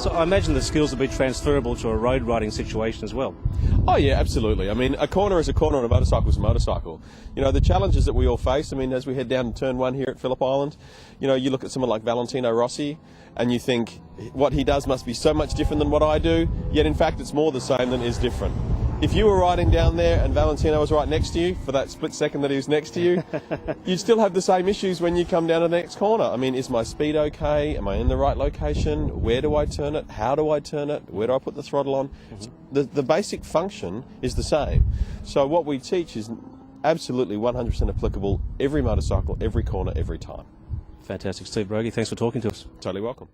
So I imagine the skills will be transferable to a road riding situation as well. Oh yeah, absolutely. I mean, a corner is a corner on a motorcycle is a motorcycle. You know, the challenges that we all face, I mean, as we head down to turn 1 here at Phillip Island, you know, you look at someone like Valentino Rossi and you think what he does must be so much different than what I do, yet in fact it's more the same than is different. If you were riding down there and Valentino was right next to you, for that split second that he was next to you, you'd still have the same issues when you come down to the next corner. I mean, is my speed okay? Am I in the right location? Where do I turn it? How do I turn it? Where do I put the throttle on? The basic function is the same. So what we teach is absolutely 100% applicable every motorcycle, every corner, every time. Fantastic. Steve Brogy, thanks for talking to us. Totally welcome.